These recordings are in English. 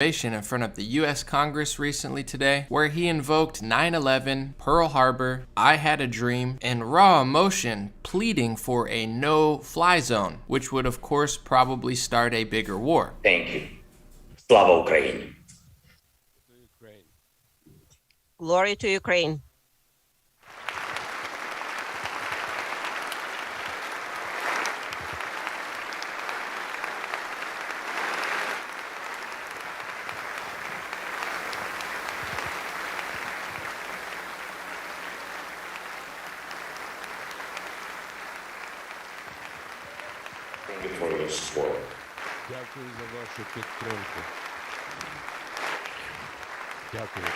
In front of the U.S. Congress recently today, where he invoked 9/11, Pearl Harbor, I Had a Dream, and raw emotion pleading for a no-fly zone, which would of course probably start a bigger war. Thank you. Slava Ukraini. Glory to Ukraine. Thank you for your support. Дякую за вашу підтримку. Дякую.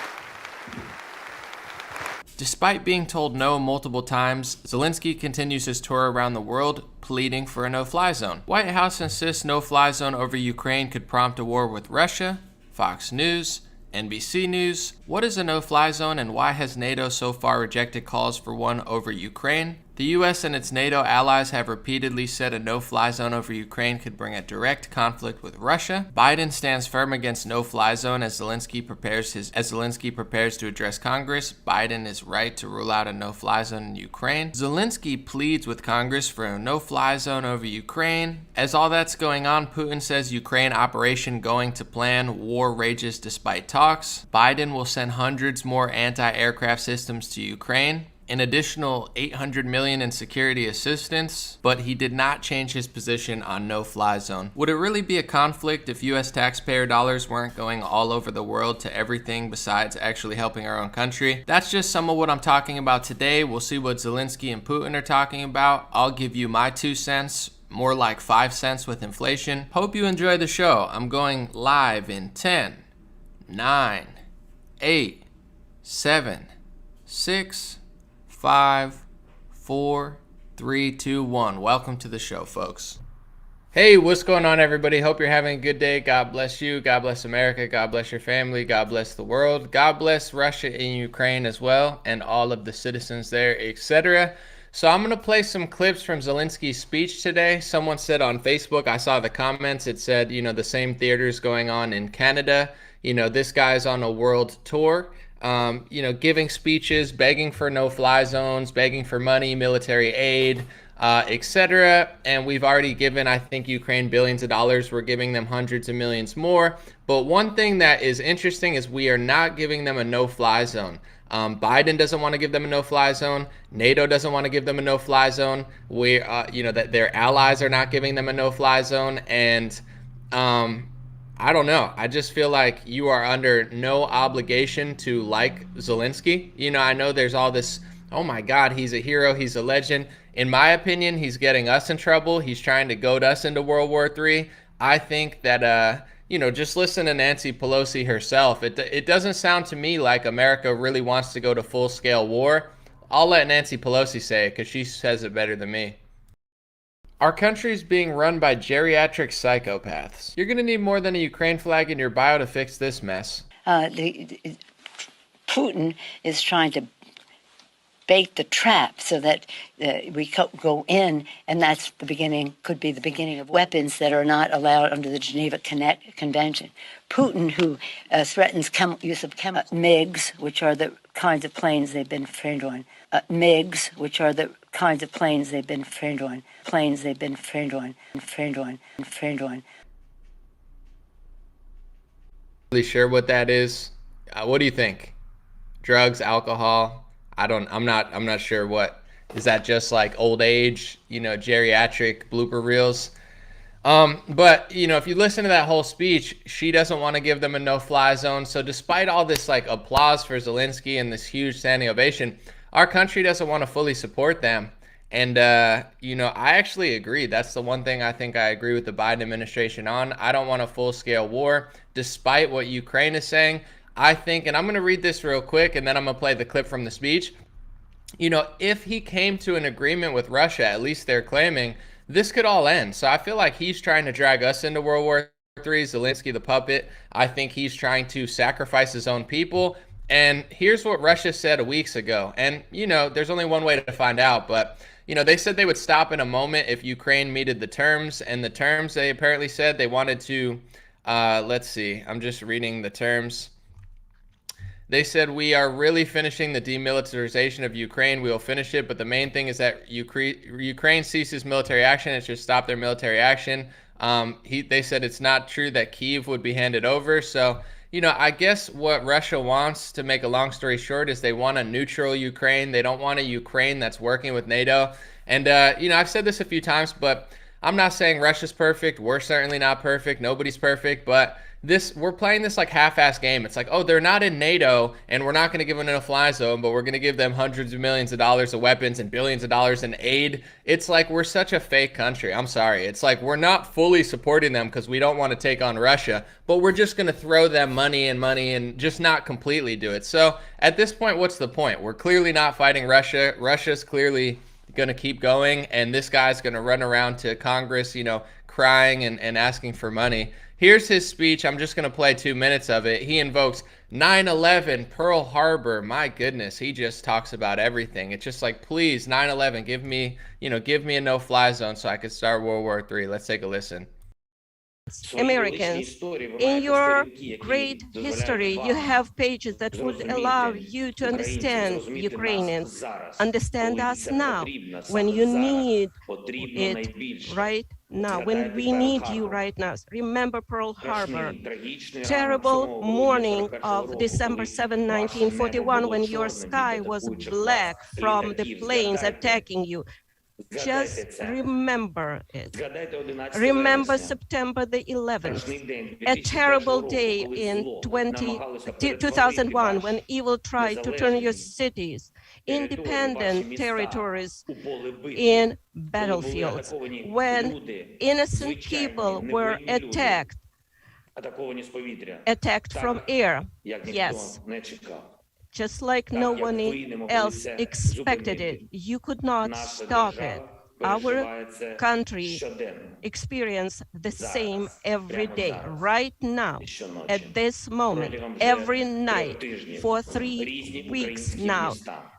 Despite being told no multiple times, Zelensky continues his tour around the world, pleading for a no-fly zone. White House insists no-fly zone over Ukraine could prompt a war with Russia. Fox News, NBC News. What is a no-fly zone and why has NATO so far rejected calls for one over Ukraine? The US and its NATO allies have repeatedly said a no-fly zone over Ukraine could bring a direct conflict with Russia. Biden stands firm against no-fly zone as Zelensky prepares to address Congress. Biden is right to rule out a no-fly zone in Ukraine. Zelensky pleads with Congress for a no-fly zone over Ukraine. As all that's going on, Putin says Ukraine operation going to plan. War rages despite talks. Biden will send hundreds more anti-aircraft systems to Ukraine. An additional $800 million in security assistance, but he did not change his position on no-fly zone. Would it really be a conflict if U.S. taxpayer dollars weren't going all over the world to everything besides actually helping our own country? That's just some of what I'm talking about today. We'll see what Zelensky and Putin are talking about. I'll give you my 2 cents, more like 5 cents with inflation. Hope you enjoy the show. I'm going live in 10, 9, 8, 7, 6, 5, 4, 3, 2, 1. Welcome to the show, folks. Hey, what's going on, everybody? Hope you're having a good day. God bless you. God bless America. God bless your family. God bless the world. God bless Russia and Ukraine as well, and all of the citizens there, etc. So I'm going to play some clips from Zelensky's speech today. Someone said on Facebook, I saw the comments, it said, the same theaters going on in Canada. This guy's on a world tour. Giving speeches, begging for no-fly zones, begging for money, military aid, etc. And we've already given, I think, Ukraine billions of dollars. We're giving them hundreds of millions more. But one thing that is interesting is we are not giving them a no-fly zone. Biden doesn't want to give them a no-fly zone. NATO doesn't want to give them a no-fly zone. That their allies are not giving them a no-fly zone. And I don't know. I just feel like you are under no obligation to like Zelensky. I know there's all this, oh my God, he's a hero, he's a legend. In my opinion, he's getting us in trouble. He's trying to goad us into World War III. I think that, just listen to Nancy Pelosi herself. It doesn't sound to me like America really wants to go to full-scale war. I'll let Nancy Pelosi say it because she says it better than me. Our country's being run by geriatric psychopaths. You're going to need more than a Ukraine flag in your bio to fix this mess. Putin is trying to bait the trap so that we go in, and that's the beginning, could be the beginning of weapons that are not allowed under the Geneva Convention. Putin, who threatens use of MiGs, which are the kinds of planes they've been trained on. MiGs, which are the kinds of planes they've been trained on. Really sure what that is? What do you think? Drugs, alcohol? I'm not sure what. Is that just like old age, geriatric blooper reels? But if you listen to that whole speech, she doesn't want to give them a no-fly zone. So despite all this applause for Zelensky and this huge standing ovation, our country doesn't want to fully support them. And, I actually agree. That's the one thing I think I agree with the Biden administration on. I don't want a full-scale war, despite what Ukraine is saying. I think, and I'm going to read this real quick, and then I'm going to play the clip from the speech. If he came to an agreement with Russia, at least they're claiming, this could all end. So I feel like he's trying to drag us into World War III, Zelensky the puppet. I think he's trying to sacrifice his own people. And here's what Russia said weeks ago. And, there's only one way to find out, but they said they would stop in a moment if Ukraine meted the terms. And the terms, they apparently said they wanted to Let's see. I'm just reading the terms. They said, we are really finishing the demilitarization of Ukraine. We will finish it, but the main thing is that Ukraine ceases military action. It should stop their military action. They said it's not true that Kyiv would be handed over. So, I guess what Russia wants, to make a long story short, is they want a neutral Ukraine. They don't want a Ukraine that's working with NATO. And, I've said this a few times, but I'm not saying Russia's perfect. We're certainly not perfect. Nobody's perfect, but we're playing this like half-ass game. It's like, oh, they're not in NATO, and we're not going to give them a no-fly zone, but we're going to give them hundreds of millions of dollars of weapons and billions of dollars in aid. It's like we're such a fake country. I'm sorry. It's like we're not fully supporting them because we don't want to take on Russia, but we're just going to throw them money and just not completely do it. So at this point, what's the point? We're clearly not fighting Russia. Russia's clearly going to keep going, and this guy's going to run around to Congress, crying and asking for money. Here's his speech. I'm just going to play 2 minutes of it. He invokes 9/11, Pearl Harbor. My goodness, he just talks about everything. It's just like, please, 9/11, give me a no-fly zone so I could start World War III. Let's take a listen. Americans, in your great history, you have pages that would allow you to understand Ukrainians, understand us now, when you need it right now, when we need you right now. Remember Pearl Harbor, terrible morning of December 7, 1941, when your sky was black from the planes attacking you. Just remember it. Remember September the 11th, a terrible day in 2001 when evil tried to turn your cities, independent territories, in battlefields, when innocent people were attacked from air. Yes. Just like no one else expected it. You could not stop it. Our country experiences the same every day, right now, at this moment, every night, for 3 weeks now.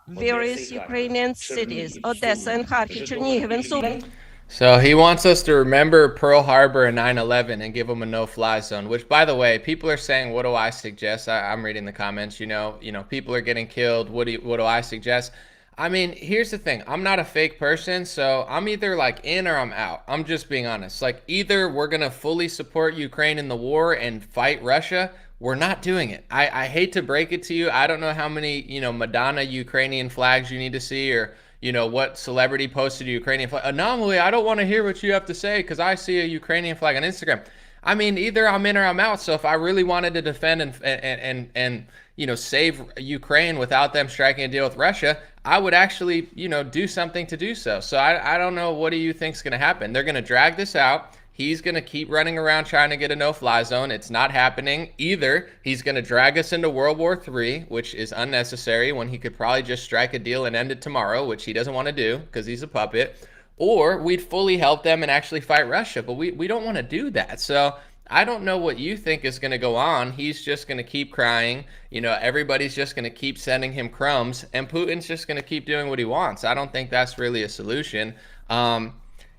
Various Ukrainian cities, Odessa and Kharkiv, Chernihiv and Sumy. So he wants us to remember Pearl Harbor and 9/11 and give them a no-fly zone, which, by the way, people are saying, what do I suggest? I'm reading the comments, people are getting killed. What do I suggest? I mean, here's the thing. I'm not a fake person, so I'm either like in or I'm out. I'm just being honest. Like, either we're going to fully support Ukraine in the war and fight Russia. We're not doing it. I hate to break it to you. I don't know how many, Madonna Ukrainian flags you need to see, or what celebrity posted a Ukrainian flag. Anomaly, I don't want to hear what you have to say because I see a Ukrainian flag on Instagram. I mean, either I'm in or I'm out. So if I really wanted to defend and save Ukraine without them striking a deal with Russia, I would actually, do something to do so. So I don't know, what do you think's going to happen? They're going to drag this out. He's going to keep running around trying to get a no-fly zone. It's not happening. Either he's going to drag us into World War III, which is unnecessary when he could probably just strike a deal and end it tomorrow, which he doesn't want to do because he's a puppet, or we'd fully help them and actually fight Russia. But we don't want to do that. So I don't know what you think is going to go on. He's just going to keep crying. Everybody's just going to keep sending him crumbs, and Putin's just going to keep doing what he wants. I don't think that's really a solution.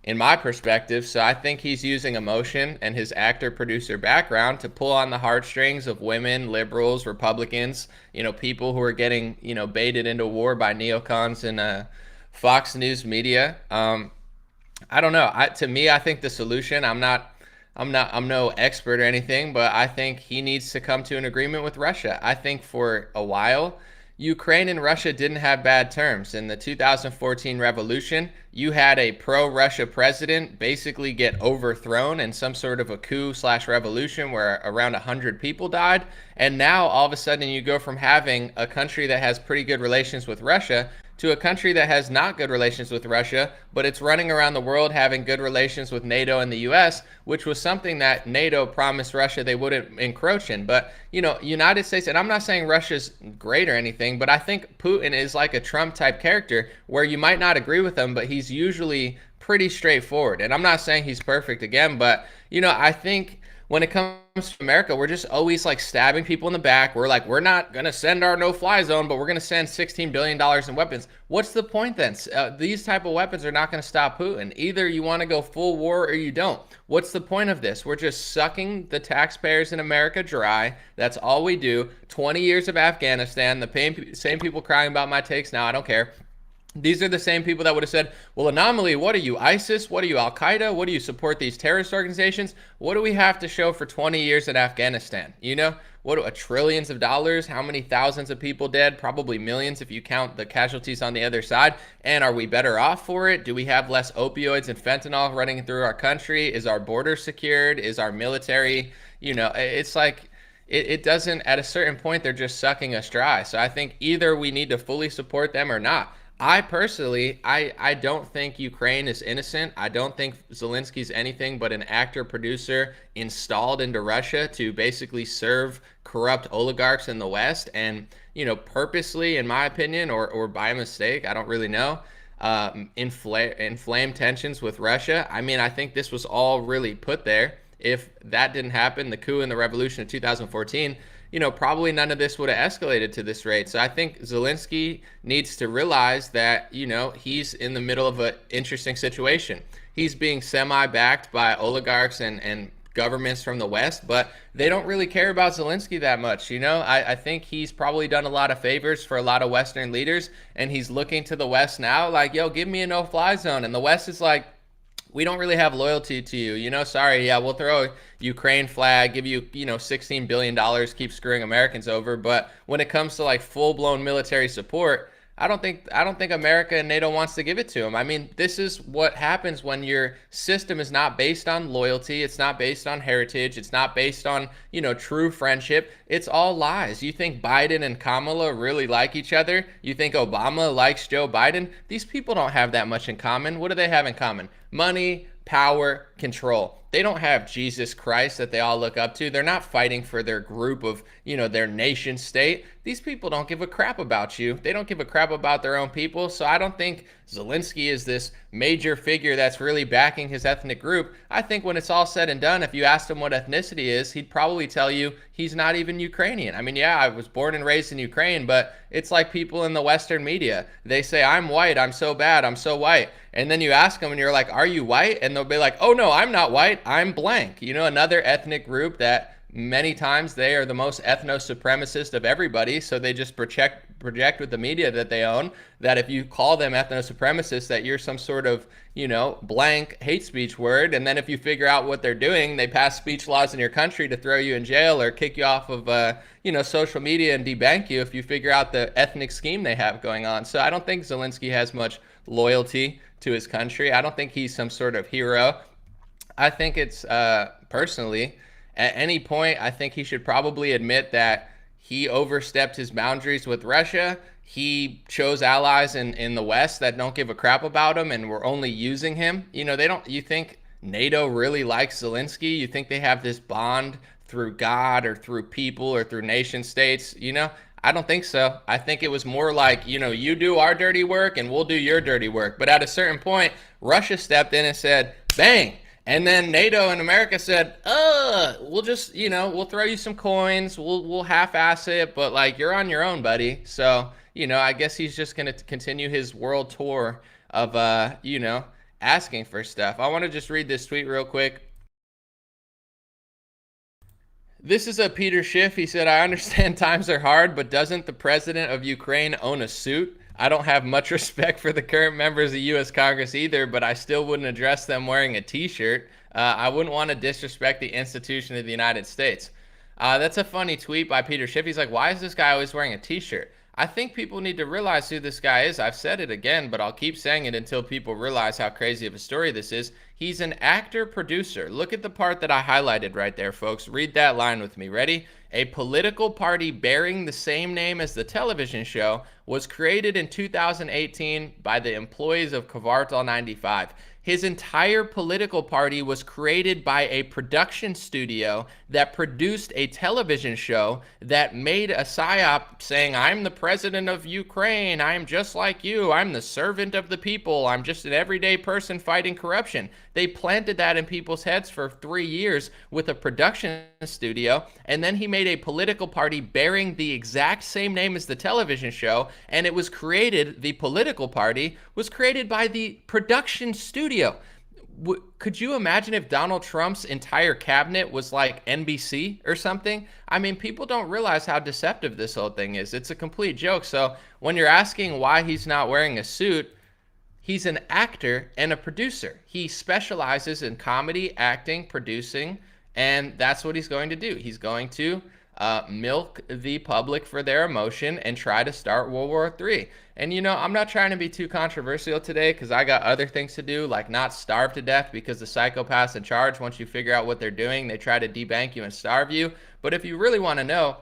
In my perspective. So I think he's using emotion and his actor-producer background to pull on the heartstrings of women, liberals, Republicans, people who are getting, baited into war by neocons and Fox News media. I don't know. To me, I think the solution, I'm no expert or anything, but I think he needs to come to an agreement with Russia. I think for a while, Ukraine and Russia didn't have bad terms. In the 2014 revolution, you had a pro-Russia president basically get overthrown in some sort of a coup/revolution where around 100 people died. And now all of a sudden you go from having a country that has pretty good relations with Russia to a country that has not good relations with Russia, but it's running around the world having good relations with NATO and the US, which was something that NATO promised Russia they wouldn't encroach in. But, United States, and I'm not saying Russia's great or anything, but I think Putin is like a Trump type character where you might not agree with him, but he's usually pretty straightforward. And I'm not saying he's perfect again, but, I think when it comes to America, we're just always like stabbing people in the back. We're like, we're not going to send our no-fly zone, but we're going to send $16 billion in weapons. What's the point then? These type of weapons are not going to stop Putin. Either you want to go full war or you don't. What's the point of this? We're just sucking the taxpayers in America dry. That's all we do. 20 years of Afghanistan, the same people crying about my takes now. I don't care. These are the same people that would have said, well, Anomaly, what are you, ISIS? What are you, Al-Qaeda? What do you support these terrorist organizations? What do we have to show for 20 years in Afghanistan? You know, what, trillions of dollars? How many thousands of people dead? Probably millions if you count the casualties on the other side. And are we better off for it? Do we have less opioids and fentanyl running through our country? Is our border secured? Is our military, you know, it's like, it doesn't, at a certain point, they're just sucking us dry. So I think either we need to fully support them or not. I personally, I don't think Ukraine is innocent. I don't think Zelensky's anything but an actor producer installed into Russia to basically serve corrupt oligarchs in the West and, you know, purposely, in my opinion, or by mistake, I don't really know, inflame tensions with Russia. I mean, I think this was all really put there. If that didn't happen, the coup and the revolution of 2014, you know, probably none of this would have escalated to this rate. So I think Zelensky needs to realize that, you know, he's in the middle of an interesting situation. He's being semi-backed by oligarchs and governments from the West, but they don't really care about Zelensky that much. You know, I think he's probably done a lot of favors for a lot of Western leaders, and he's looking to the West now like, yo, give me a no-fly zone. And the West is like, we don't really have loyalty to you, you know, sorry, yeah, we'll throw a Ukraine flag, give you, you know, $16 billion, keep screwing Americans over. But when it comes to like full-blown military support, I don't think America and NATO wants to give it to them. I mean, this is what happens when your system is not based on loyalty. It's not based on heritage. It's not based on, you know, true friendship. It's all lies. You think Biden and Kamala really like each other? You think Obama likes Joe Biden? These people don't have that much in common. What do they have in common? Money, power, control. They don't have Jesus Christ that they all look up to. They're not fighting for their group of, you know, their nation state. These people don't give a crap about you. They don't give a crap about their own people. So I don't think Zelensky is this major figure that's really backing his ethnic group. I think when it's all said and done, if you asked him what ethnicity is, he'd probably tell you he's not even Ukrainian. I mean, yeah, I was born and raised in Ukraine, but it's like people in the Western media. They say, I'm white, I'm so bad, I'm so white. And then you ask them and you're like, are you white? And they'll be like, oh no, I'm not white, I'm blank. You know, another ethnic group that many times they are the most ethno-supremacist of everybody, so they just project with the media that they own that if you call them ethno-supremacists that you're some sort of, you know, blank hate speech word, and then if you figure out what they're doing, they pass speech laws in your country to throw you in jail or kick you off of, you know, social media and debank you if you figure out the ethnic scheme they have going on. So I don't think Zelensky has much loyalty to his country. I don't think he's some sort of hero. I think it's, personally, at any point, I think he should probably admit that he overstepped his boundaries with Russia. He chose allies in the West that don't give a crap about him and were only using him. You know, you think NATO really likes Zelensky? You think they have this bond through God or through people or through nation states? You know, I don't think so. I think it was more like, you know, you do our dirty work and we'll do your dirty work. But at a certain point, Russia stepped in and said, bang. And then NATO and America said, we'll just, you know, we'll throw you some coins, we'll half-ass it, but like you're on your own, buddy. So, you know, I guess he's just going to continue his world tour of, you know, asking for stuff. I want to just read this tweet real quick. This is a Peter Schiff. He said, I understand times are hard, but doesn't the president of Ukraine own a suit? I don't have much respect for the current members of U.S. Congress either, but I still wouldn't address them wearing a T-shirt. I wouldn't want to disrespect the institution of the United States. That's a funny tweet by Peter Schiff. He's like, why is this guy always wearing a T-shirt? I think people need to realize who this guy is. I've said it again, but I'll keep saying it until people realize how crazy of a story this is. He's an actor-producer. Look at the part that I highlighted right there, folks. Read that line with me. Ready? A political party bearing the same name as the television show was created in 2018 by the employees of Kvartal 95. His entire political party was created by a production studio that produced a television show that made a psyop saying, I'm the president of Ukraine. I'm just like you. I'm the servant of the people. I'm just an everyday person fighting corruption. They planted that in people's heads for 3 years with a production studio. And then he made a political party bearing the exact same name as the television show. And it was created, the political party was created by the production studio. Could you imagine if Donald Trump's entire cabinet was like NBC or something? I mean, people don't realize how deceptive this whole thing is. It's a complete joke. So when you're asking why he's not wearing a suit, he's an actor and a producer. He specializes in comedy, acting, producing, and that's what he's going to do. He's going to milk the public for their emotion and try to start World War III. And I'm not trying to be too controversial today because I got other things to do, like not starve to death, because the psychopaths in charge, once you figure out what they're doing, they try to debank you and starve you. But if you really want to know,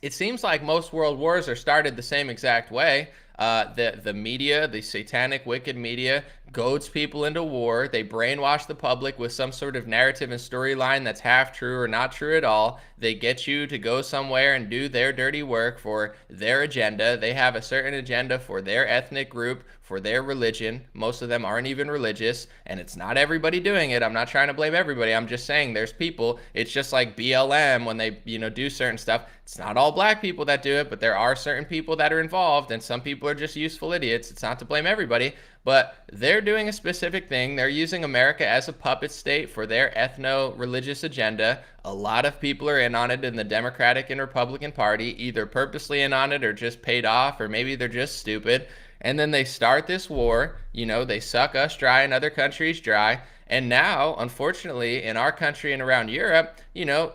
it seems like most world wars are started the same exact way. The media, the satanic, wicked media, goads people into war. They brainwash the public with some sort of narrative and storyline that's half true or not true at all. They get you to go somewhere and do their dirty work for their agenda. They have a certain agenda for their ethnic group, for their religion. Most of them aren't even religious, and it's not everybody doing it. I'm not trying to blame everybody. I'm just saying there's people. It's just like BLM when they, do certain stuff. It's not all black people that do it, but there are certain people that are involved, and some people are just useful idiots. It's not to blame everybody, but they're doing a specific thing. They're using America as a puppet state for their ethno-religious agenda. A lot of people are in on it in the Democratic and Republican Party, either purposely in on it or just paid off, or maybe they're just stupid. And then they start this war, they suck us dry and other countries dry. And now, unfortunately, in our country and around Europe,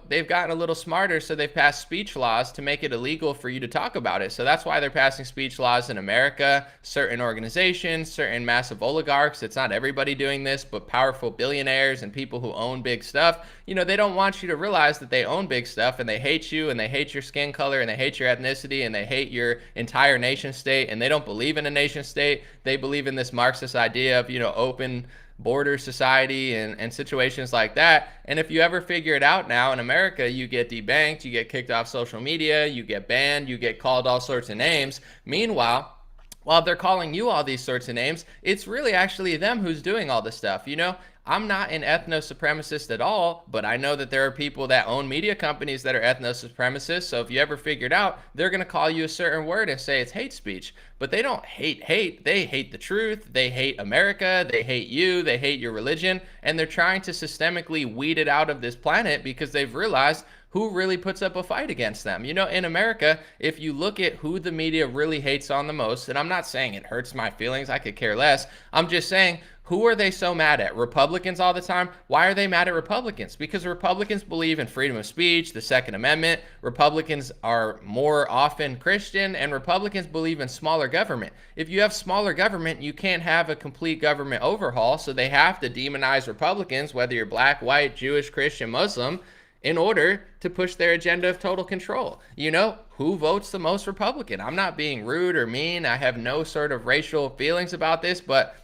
they've gotten a little smarter, so they've passed speech laws to make it illegal for you to talk about it. So that's why they're passing speech laws in America, certain organizations, certain massive oligarchs. It's not everybody doing this, but powerful billionaires and people who own big stuff. They don't want you to realize that they own big stuff, and they hate you, and they hate your skin color, and they hate your ethnicity, and they hate your entire nation state, and they don't believe in a nation state. They believe in this Marxist idea of, open border society and situations like that. And if you ever figure it out now in America, you get debanked, you get kicked off social media, you get banned, you get called all sorts of names. Meanwhile, while they're calling you all these sorts of names, it's really actually them who's doing all this stuff. I'm not an ethno-supremacist at all, but I know that there are people that own media companies that are ethno-supremacists. So if you ever figured out, they're going to call you a certain word and say it's hate speech. But they don't hate. They hate the truth. They hate America. They hate you. They hate your religion. And they're trying to systemically weed it out of this planet because they've realized who really puts up a fight against them. In America, if you look at who the media really hates on the most, and I'm not saying it hurts my feelings, I could care less. I'm just saying, who are they so mad at? Republicans all the time? Why are they mad at Republicans? Because Republicans believe in freedom of speech, the Second Amendment. Republicans are more often Christian, and Republicans believe in smaller government. If you have smaller government, you can't have a complete government overhaul, so they have to demonize Republicans, whether you're black, white, Jewish, Christian, Muslim, in order to push their agenda of total control. Who votes the most Republican? I'm not being rude or mean. I have no sort of racial feelings about this, but,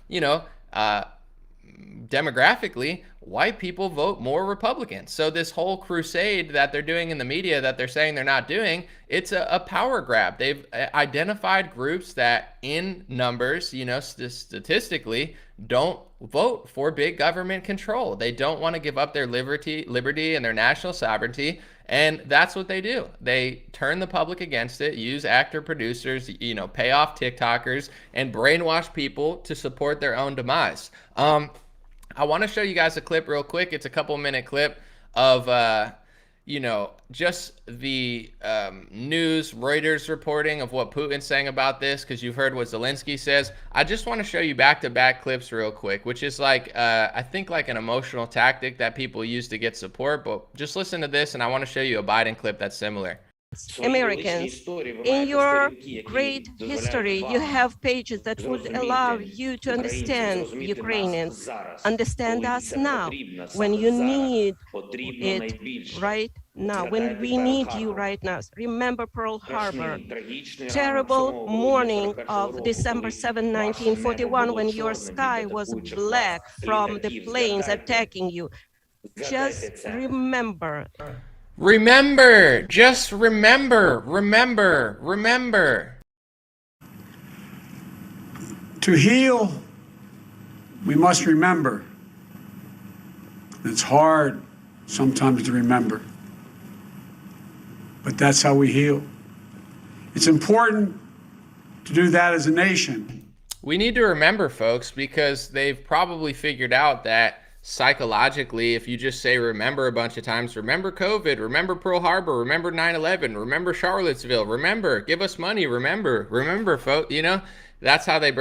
demographically, white people vote more Republican. So this whole crusade that they're doing in the media that they're saying they're not doing, it's a power grab. They've identified groups that in numbers, statistically, don't vote for big government control. They don't want to give up their liberty and their national sovereignty. And that's what they do. They turn the public against it, use actor producers, pay off TikTokers, and brainwash people to support their own demise. I want to show you guys a clip real quick. It's a couple-minute clip of, just the news, Reuters reporting of what Putin's saying about this, because you've heard what Zelensky says. I just want to show you back-to-back clips real quick, which is I think like an emotional tactic that people use to get support. But just listen to this, and I want to show you a Biden clip that's similar. Americans, in your great history, you have pages that would allow you to understand Ukrainians. Understand us now, when you need it right now, when we need you right now. Remember Pearl Harbor, terrible morning of December 7, 1941, when your sky was black from the planes attacking you. Just remember. Remember, just remember, remember, remember. To heal, we must remember. It's hard sometimes to remember, but that's how we heal. It's important to do that as a nation. We need to remember, folks, because they've probably figured out that psychologically, if you just say remember a bunch of times, remember COVID, remember Pearl Harbor, remember 9/11, remember Charlottesville, remember, give us money, remember, folks, you know, that's how they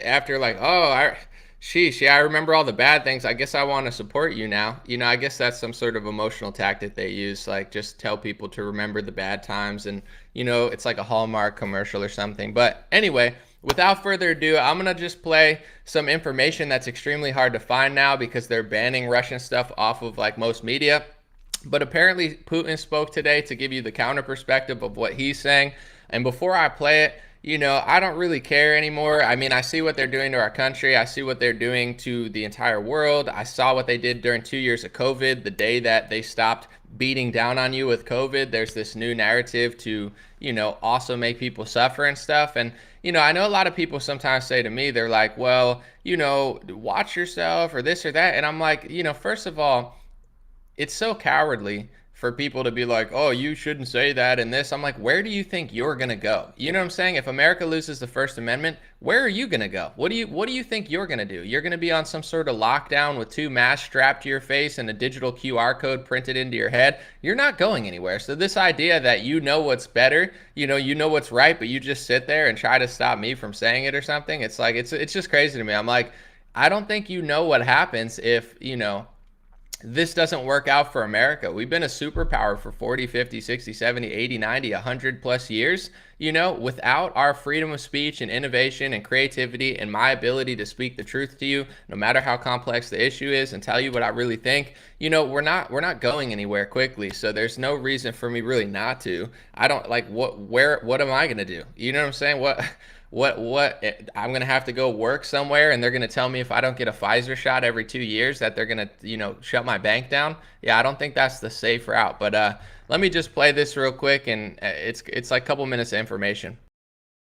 after like, oh, sheesh, yeah, I remember all the bad things. I guess I want to support you now. You know, I guess that's some sort of emotional tactic they use, like just tell people to remember the bad times. And, you know, it's like a Hallmark commercial or something. But anyway, without further ado, I'm going to just play some information that's extremely hard to find now because they're banning Russian stuff off of like most media. But apparently Putin spoke today to give you the counter perspective of what he's saying. And before I play it, you know, I don't really care anymore. I mean, I see what they're doing to our country. I see what they're doing to the entire world. I saw what they did during 2 years of COVID. The day that they stopped beating down on you with COVID, there's this new narrative to, you know, also make people suffer and stuff. And, you know, I know a lot of people sometimes say to me, they're like, well, you know, watch yourself or this or that. And I'm like, you know, first of all, it's so cowardly for people to be like, oh, you shouldn't say that and this. I'm like, where do you think you're gonna go? You know what I'm saying? If America loses the First Amendment, where are you gonna go? What do you think you're gonna do? You're gonna be on some sort of lockdown with 2 masks strapped to your face and a digital QR code printed into your head? You're not going anywhere. So this idea that you know what's better, you know what's right, but you just sit there and try to stop me from saying it or something, it's like, it's just crazy to me. I'm like, I don't think you know what happens if, you know, this doesn't work out for America. We've been a superpower for 40, 50, 60, 70, 80, 90, 100 plus years. You know, without our freedom of speech and innovation and creativity and my ability to speak the truth to you, no matter how complex the issue is, and tell you what I really think, you know, we're not going anywhere quickly. So there's no reason for me really not to. I don't like what am I going to do? You know what I'm saying? What I'm going to have to go work somewhere and they're going to tell me if I don't get a Pfizer shot every 2 years that they're going to, you know, shut my bank down. Yeah, I don't think that's the safe route. But let me just play this real quick, and it's like a couple minutes of information.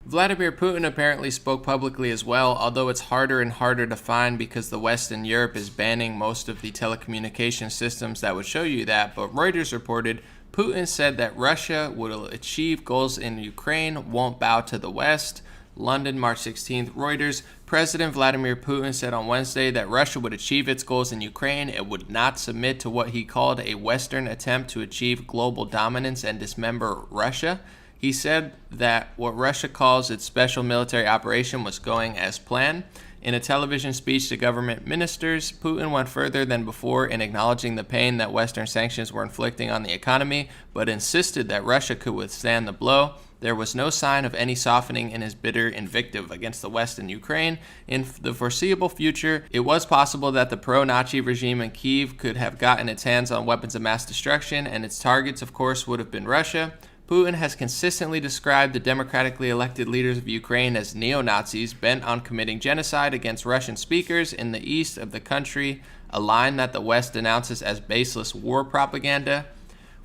Vladimir Putin apparently spoke publicly as well, although it's harder and harder to find because the West and Europe is banning most of the telecommunication systems that would show you that. But Reuters reported Putin said that Russia will achieve goals in Ukraine, won't bow to the West. London, March 16th, Reuters. President Vladimir Putin said on Wednesday that Russia would achieve its goals in Ukraine. It would not submit to what he called a Western attempt to achieve global dominance and dismember Russia. He said that what Russia calls its special military operation was going as planned. In a television speech to government ministers, Putin went further than before in acknowledging the pain that Western sanctions were inflicting on the economy, but insisted that Russia could withstand the blow. There was no sign of any softening in his bitter invective against the West and Ukraine. In the foreseeable future, it was possible that the pro-Nazi regime in Kyiv could have gotten its hands on weapons of mass destruction, and its targets, of course, would have been Russia. Putin has consistently described the democratically elected leaders of Ukraine as neo-Nazis bent on committing genocide against Russian speakers in the east of the country, a line that the West denounces as baseless war propaganda.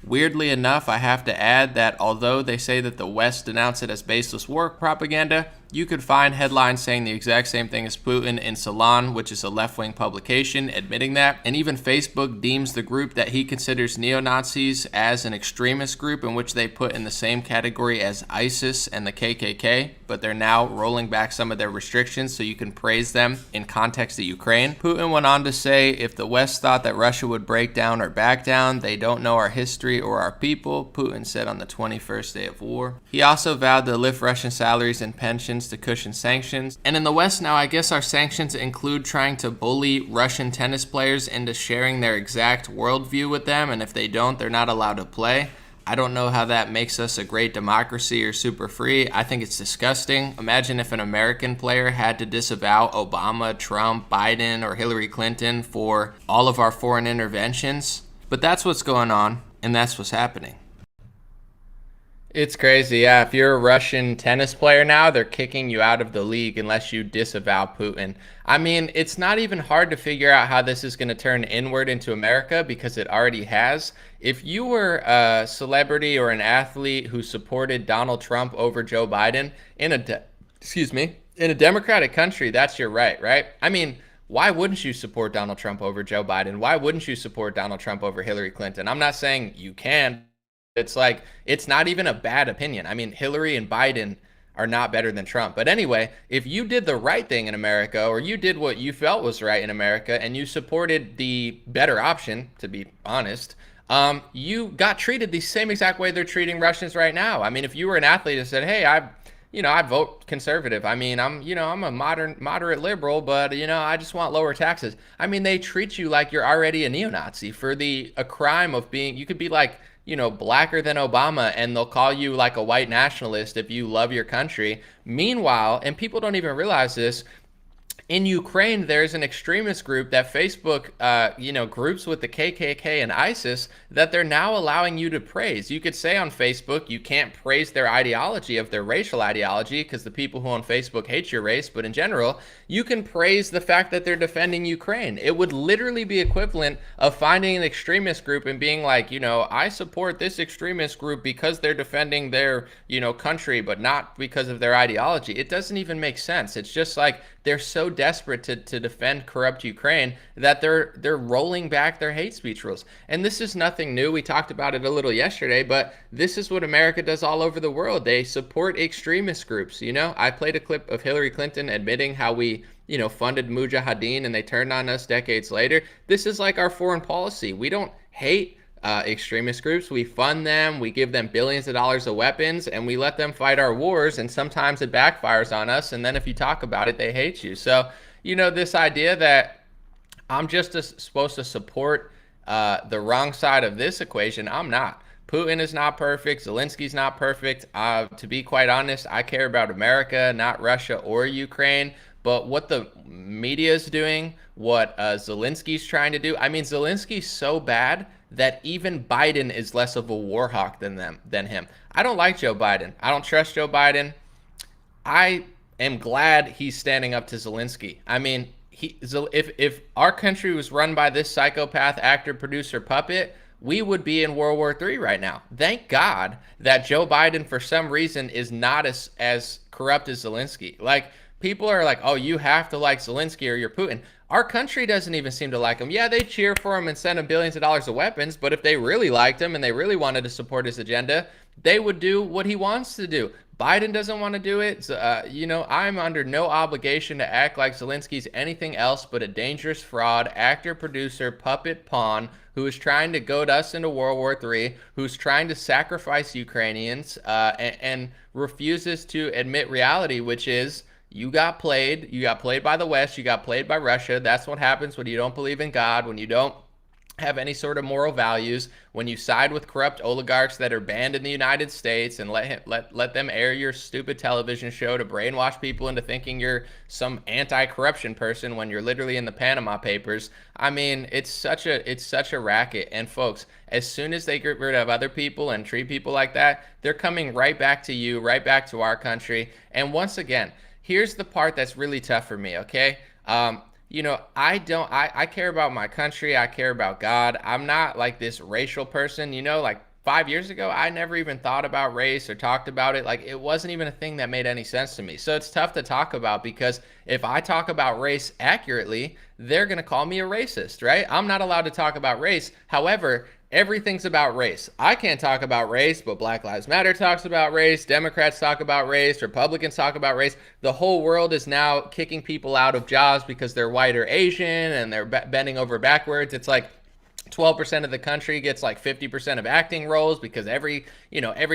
Weirdly enough, I have to add that although they say that the West denounce it as baseless war propaganda, you could find headlines saying the exact same thing as Putin in Salon, which is a left-wing publication, admitting that. And even Facebook deems the group that he considers neo-Nazis as an extremist group in which they put in the same category as ISIS and the KKK, but they're now rolling back some of their restrictions so you can praise them in context of Ukraine. Putin went on to say, if the West thought that Russia would break down or back down, they don't know our history or our people, Putin said on the 21st day of war. He also vowed to lift Russian salaries and pensions to cushion sanctions. And in the West now, I guess our sanctions include trying to bully Russian tennis players into sharing their exact worldview with them, and if they don't, they're not allowed to play. I don't know how that makes us a great democracy or super free. I think it's disgusting. Imagine if an American player had to disavow Obama, Trump, Biden, or Hillary Clinton for all of our foreign interventions. But that's what's going on, and that's what's happening. It's crazy, yeah. If you're a Russian tennis player now, they're kicking you out of the league unless you disavow Putin. I mean, it's not even hard to figure out how this is going to turn inward into America because it already has. If you were a celebrity or an athlete who supported Donald Trump over Joe Biden in a democratic country, that's your right? I mean, why wouldn't you support Donald Trump over Joe Biden? Why wouldn't you support Donald Trump over Hillary Clinton? I'm not saying you can. It's like, it's not even a bad opinion. I mean, Hillary and Biden are not better than Trump. But anyway, if you did the right thing in America, or you did what you felt was right in America, and you supported the better option, to be honest, you got treated the same exact way they're treating Russians right now. I mean, if you were an athlete and said, hey, I vote conservative. I mean, I'm a moderate liberal, but, I just want lower taxes. I mean, they treat you like you're already a neo-Nazi for a crime of being, you could be like, blacker than Obama, and they'll call you like a white nationalist if you love your country. Meanwhile, and people don't even realize this, in Ukraine, there's an extremist group that Facebook, groups with the KKK and ISIS that they're now allowing you to praise. You could say on Facebook, you can't praise their ideology of their racial ideology because the people who on Facebook hate your race. But in general, you can praise the fact that they're defending Ukraine. It would literally be equivalent of finding an extremist group and being like, I support this extremist group because they're defending their, country, but not because of their ideology. It doesn't even make sense. It's just like, they're so desperate to defend corrupt Ukraine that they're rolling back their hate speech rules. And this is nothing new. We talked about it a little yesterday, but this is what America does all over the world. They support extremist groups. I played a clip of Hillary Clinton admitting how we funded Mujahideen and they turned on us decades later. This is like our foreign policy. We don't hate extremist groups. We fund them, we give them billions of dollars of weapons, and we let them fight our wars, and sometimes it backfires on us, and then if you talk about it, they hate you. So, this idea that I'm just supposed to support the wrong side of this equation, I'm not. Putin is not perfect. Zelensky's not perfect. To be quite honest, I care about America, not Russia or Ukraine. But what the media is doing, what Zelensky's trying to do, I mean, Zelensky's so bad that even Biden is less of a war hawk than him. I don't like Joe Biden. I don't trust Joe Biden. I am glad he's standing up to Zelensky. I mean, if our country was run by this psychopath actor, producer, puppet, we would be in World War III right now. Thank God that Joe Biden, for some reason, is not as corrupt as Zelensky. Like, people are like, oh, you have to like Zelensky or you're Putin. Our country doesn't even seem to like him. Yeah, they cheer for him and send him billions of dollars of weapons, but if they really liked him and they really wanted to support his agenda, they would do what he wants to do. Biden doesn't want to do it. So, I'm under no obligation to act like Zelensky's anything else but a dangerous fraud, actor, producer, puppet pawn who is trying to goad us into World War III, who's trying to sacrifice Ukrainians, and refuses to admit reality, which is, you got played by the West, you got played by Russia. That's what happens when you don't believe in God, when you don't have any sort of moral values, when you side with corrupt oligarchs that are banned in the United States and let them air your stupid television show to brainwash people into thinking you're some anti-corruption person when you're literally in the Panama Papers. I mean, it's such a racket. And folks, as soon as they get rid of other people and treat people like that, they're coming right back to you, right back to our country. And once again, here's the part that's really tough for me, okay? I care about my country. I care about God. I'm not like this racial person, like 5 years ago, I never even thought about race or talked about it. Like, it wasn't even a thing that made any sense to me. So it's tough to talk about because if I talk about race accurately, they're going to call me a racist, right? I'm not allowed to talk about race. However, everything's about race. I can't talk about race, but Black Lives Matter talks about race. Democrats talk about race. Republicans talk about race. The whole world is now kicking people out of jobs because they're white or Asian and they're bending over backwards. It's like 12% of the country gets like 50% of acting roles because every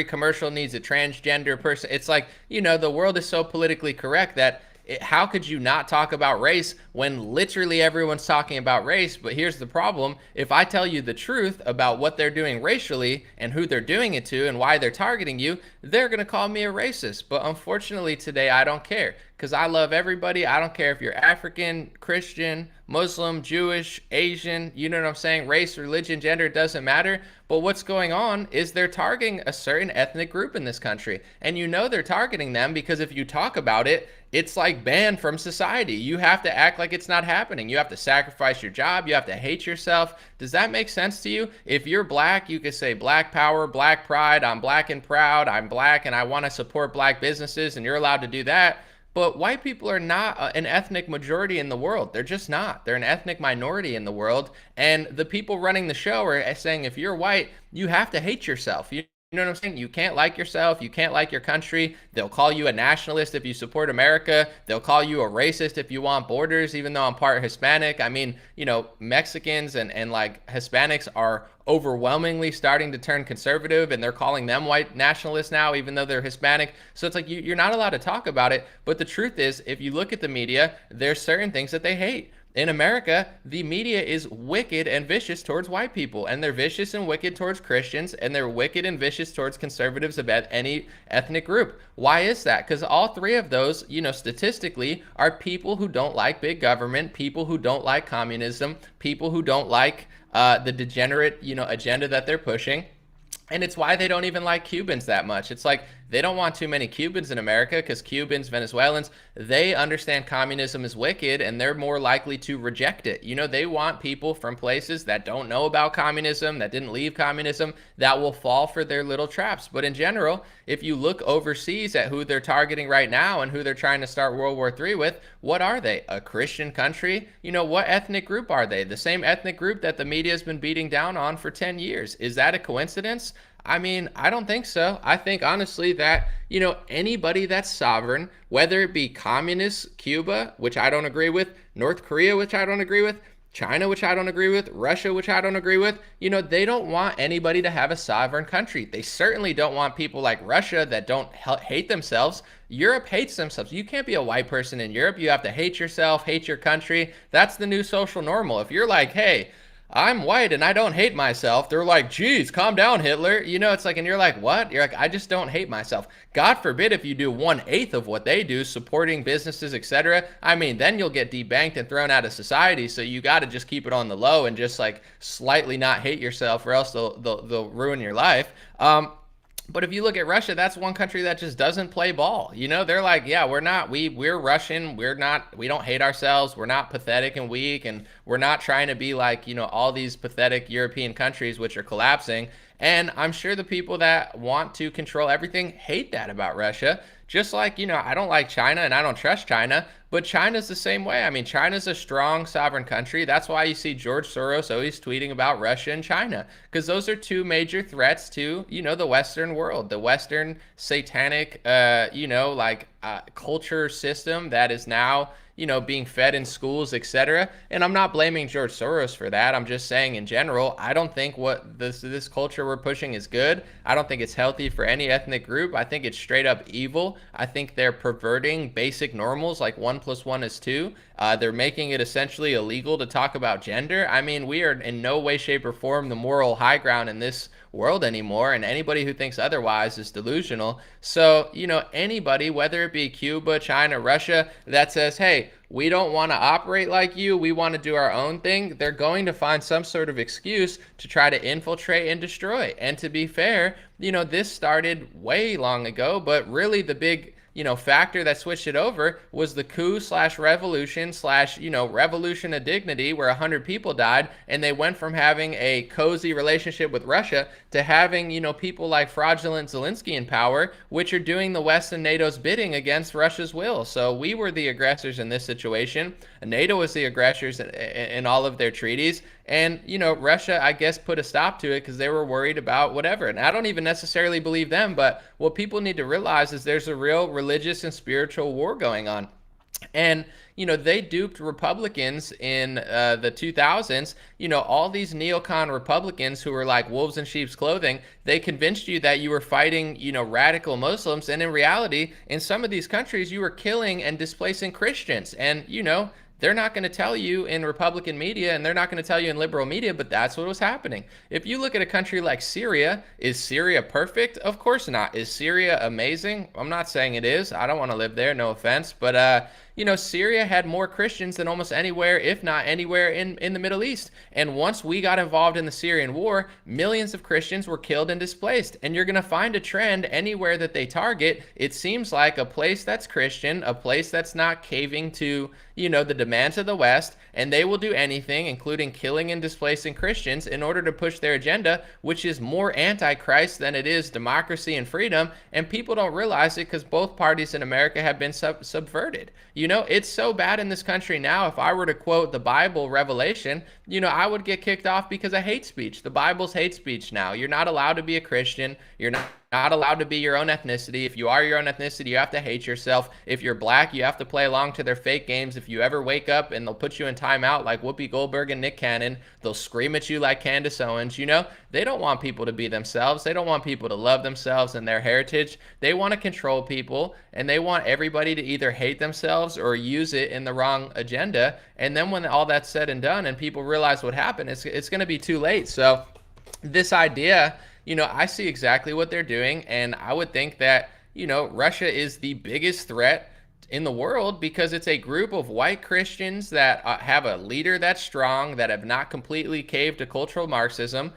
commercial needs a transgender person. It's like, the world is so politically correct that how could you not talk about race when literally everyone's talking about race? But here's the problem. If I tell you the truth about what they're doing racially and who they're doing it to and why they're targeting you, they're going to call me a racist. But unfortunately today, I don't care because I love everybody. I don't care if you're African, Christian, Muslim, Jewish, Asian, you know what I'm saying? Race, religion, gender, it doesn't matter. But what's going on is they're targeting a certain ethnic group in this country. And you know they're targeting them because if you talk about it, it's like banned from society. You have to act like it's not happening. You have to sacrifice your job. You have to hate yourself. Does that make sense to you? If you're black, you could say black power, black pride. I'm black and proud. I'm black and I want to support black businesses, and you're allowed to do that. But white people are not an ethnic majority in the world. They're just not. They're an ethnic minority in the world. And the people running the show are saying if you're white, you have to hate yourself. You know what I'm saying? You can't like yourself. You can't like your country. They'll call you a nationalist if you support America. They'll call you a racist if you want borders, even though I'm part Hispanic. I mean, you know, Mexicans and like Hispanics are overwhelmingly starting to turn conservative, and they're calling them white nationalists now, even though they're Hispanic. So it's like you're not allowed to talk about it. But the truth is, if you look at the media, there's certain things that they hate. In America, the media is wicked and vicious towards white people, and they're vicious and wicked towards Christians, and they're wicked and vicious towards conservatives of any ethnic group. Why is that? Because all three of those, you know, statistically, are people who don't like big government, people who don't like communism, people who don't like the degenerate, you know, agenda that they're pushing. And it's why they don't even like Cubans that much. It's like they don't want too many Cubans in America because Cubans, Venezuelans, they understand communism is wicked and they're more likely to reject it. You know, they want people from places that don't know about communism, that didn't leave communism, that will fall for their little traps. But in general, if you look overseas at who they're targeting right now and who they're trying to start World War III with, what are they? A Christian country? You know, what ethnic group are they? The same ethnic group that the media has been beating down on for 10 years. Is that a coincidence? I mean, I don't think so. I think honestly that, you know, anybody that's sovereign, whether it be communist Cuba, which I don't agree with, North Korea, which I don't agree with, China, which I don't agree with, Russia, which I don't agree with, you know, they don't want anybody to have a sovereign country. They certainly don't want people like Russia that don't hate themselves. Europe hates themselves. You can't be a white person in Europe. You have to hate yourself, hate your country. That's the new social normal. If you're like, hey, I'm white and I don't hate myself, they're like, geez, calm down, Hitler. You know, it's like, and you're like, what? You're like, I just don't hate myself. God forbid if you do 1/8 of what they do, supporting businesses, etc. I mean, then you'll get debanked and thrown out of society. So you got to just keep it on the low and just like slightly not hate yourself, or else they'll ruin your life. But if you look at Russia, that's one country that just doesn't play ball. You know, they're like, yeah, we're Russian. We don't hate ourselves. We're not pathetic and weak. And we're not trying to be like, you know, all these pathetic European countries which are collapsing. And I'm sure the people that want to control everything hate that about Russia. Just like, you know, I don't like China and I don't trust China, but China's the same way. I mean, China's a strong sovereign country. That's why you see George Soros always tweeting about Russia and China, because those are two major threats to, you know, the Western world, the Western satanic, culture system that is now, you know, being fed in schools, etc. And I'm not blaming George Soros for that. I'm just saying in general, I don't think what this culture we're pushing is good. I don't think it's healthy for any ethnic group. I think it's straight up evil. I think they're perverting basic normals like 1 + 1 is 2. They're making it essentially illegal to talk about gender. I mean, we are in no way, shape, or form the moral high ground in this world anymore, and anybody who thinks otherwise is delusional. So, you know, anybody, whether it be Cuba, China, Russia, that says, hey, we don't want to operate like you, we want to do our own thing, they're going to find some sort of excuse to try to infiltrate and destroy. And to be fair, you know, this started way long ago, but really the big, you know, factor that switched it over was the coup/revolution/ revolution of dignity, where 100 people died, and they went from having a cozy relationship with Russia to having, you know, people like fraudulent Zelenskyy in power, which are doing the West and NATO's bidding against Russia's will. So we were the aggressors in this situation. NATO was the aggressors in all of their treaties. And, you know, Russia, I guess, put a stop to it because they were worried about whatever. And I don't even necessarily believe them, but what people need to realize is there's a real religious and spiritual war going on. And, they duped Republicans in the 2000s. All these neocon Republicans who were like wolves in sheep's clothing, they convinced you that you were fighting, radical Muslims. And in reality, in some of these countries, you were killing and displacing Christians. And, they're not going to tell you in Republican media, and they're not going to tell you in liberal media, but that's what was happening. If you look at a country like Syria, is Syria perfect? Of course not. Is Syria amazing? I'm not saying it is. I don't want to live there, no offense. But, Syria had more Christians than almost anywhere, if not anywhere in the Middle East. And once we got involved in the Syrian war, millions of Christians were killed and displaced. And you're going to find a trend anywhere that they target. It seems like a place that's Christian, a place that's not caving to, the demands of the West, and they will do anything, including killing and displacing Christians, in order to push their agenda, which is more anti-Christ than it is democracy and freedom. And people don't realize it because both parties in America have been subverted. It's so bad in this country now. If I were to quote the Bible, Revelation, I would get kicked off because of hate speech. The Bible's hate speech now. You're not allowed to be a Christian. You're not allowed to be your own ethnicity. If you are your own ethnicity, you have to hate yourself. If you're black, you have to play along to their fake games. If you ever wake up and they'll put you in timeout like Whoopi Goldberg and Nick Cannon, they'll scream at you like Candace Owens. They don't want people to be themselves. They don't want people to love themselves and their heritage. They want to control people, and they want everybody to either hate themselves or use it in the wrong agenda. And then when all that's said and done and people realize what happened, it's going to be too late. So this idea, I see exactly what they're doing, and I would think that, Russia is the biggest threat in the world because it's a group of white Christians that have a leader that's strong, that have not completely caved to cultural Marxism.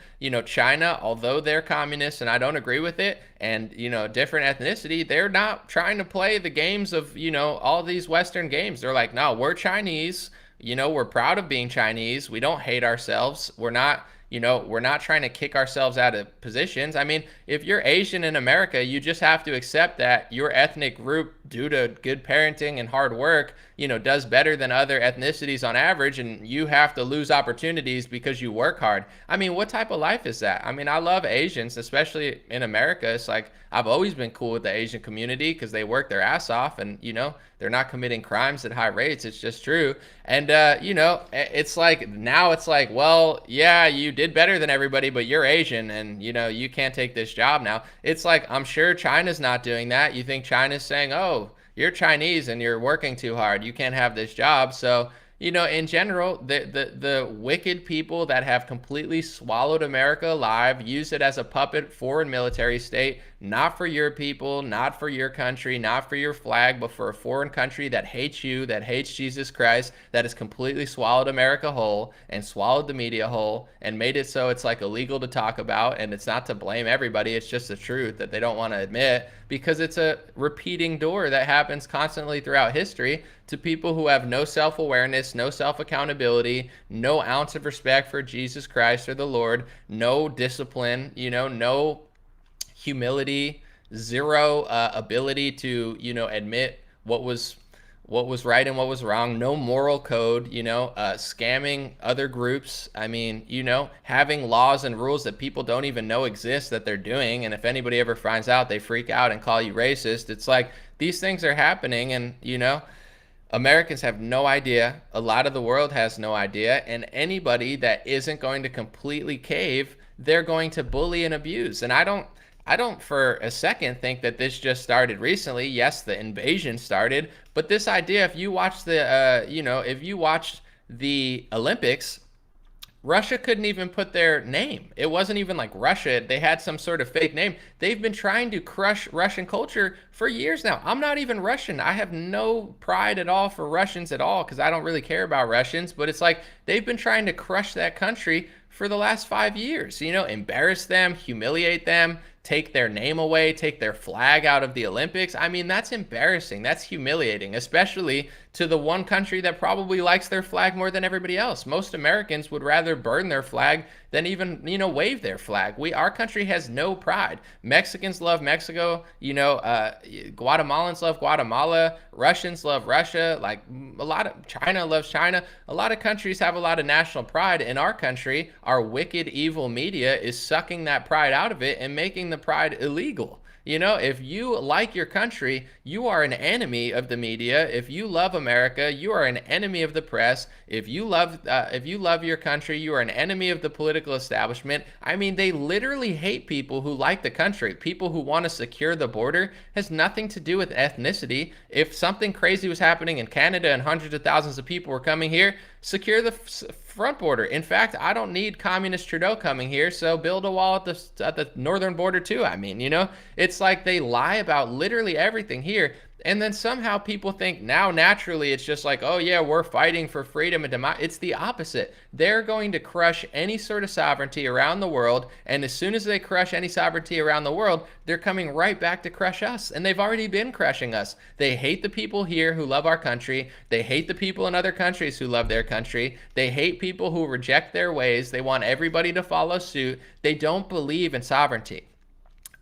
China, although they're communists, and I don't agree with it, and, different ethnicity, they're not trying to play the games of, all these Western games. They're like, no, we're Chinese. We're proud of being Chinese. We don't hate ourselves. We're not trying to kick ourselves out of positions. I mean, if you're Asian in America, you just have to accept that your ethnic group, due to good parenting and hard work, does better than other ethnicities on average, and you have to lose opportunities because you work hard. I mean, what type of life is that? I mean, I love Asians, especially in America. It's like, I've always been cool with the Asian community because they work their ass off, and, they're not committing crimes at high rates. It's just true. And, it's like, now it's like, well, yeah, you did better than everybody, but you're Asian, and, you can't take this job now. It's like, I'm sure China's not doing that. You think China's saying, oh, you're Chinese and you're working too hard, you can't have this job. So, in general, the wicked people that have completely swallowed America alive, use it as a puppet foreign military state, not for your people, not for your country, not for your flag, but for a foreign country that hates you, that hates Jesus Christ, that has completely swallowed America whole and swallowed the media whole and made it so it's like illegal to talk about. And it's not to blame everybody. It's just the truth that they don't want to admit, because it's a repeating door that happens constantly throughout history to people who have no self-awareness, no self-accountability, no ounce of respect for Jesus Christ or the Lord, no discipline, no humility, zero ability to, admit what was right and what was wrong, no moral code, scamming other groups. I mean, having laws and rules that people don't even know exist that they're doing. And if anybody ever finds out, they freak out and call you racist. It's like, these things are happening, and, Americans have no idea. A lot of the world has no idea. And anybody that isn't going to completely cave, they're going to bully and abuse. And I don't for a second think that this just started recently. Yes, the invasion started, but this idea, if you watch if you watched the Olympics, Russia couldn't even put their name. It wasn't even like Russia. They had some sort of fake name. They've been trying to crush Russian culture for years now. I'm not even Russian. I have no pride at all for Russians at all because I don't really care about Russians. But it's like they've been trying to crush that country for the last 5 years. Embarrass them, humiliate them, take their name away, take their flag out of the Olympics. I mean, that's embarrassing. That's humiliating, especially to the one country that probably likes their flag more than everybody else. Most Americans would rather burn their flag than even, wave their flag. Our country has no pride. Mexicans love Mexico, Guatemalans love Guatemala, Russians love Russia, like China loves China. A lot of countries have a lot of national pride. In our country, our wicked, evil media is sucking that pride out of it and making the pride illegal. If you like your country, you are an enemy of the media. If you love America, you are an enemy of the press. If you love your country, you are an enemy of the political establishment. I mean, they literally hate people who like the country. People who want to secure the border has nothing to do with ethnicity. If something crazy was happening in Canada and hundreds of thousands of people were coming here, secure the front border. In fact, I don't need communist Trudeau coming here, so build a wall at the northern border too. I mean, it's like they lie about literally everything here. And then somehow people think now naturally it's just like, oh yeah, we're fighting for freedom and democracy. It's the opposite. They're going to crush any sort of sovereignty around the world. And as soon as they crush any sovereignty around the world, they're coming right back to crush us. And they've already been crushing us. They hate the people here who love our country. They hate the people in other countries who love their country. They hate people who reject their ways. They want everybody to follow suit. They don't believe in sovereignty.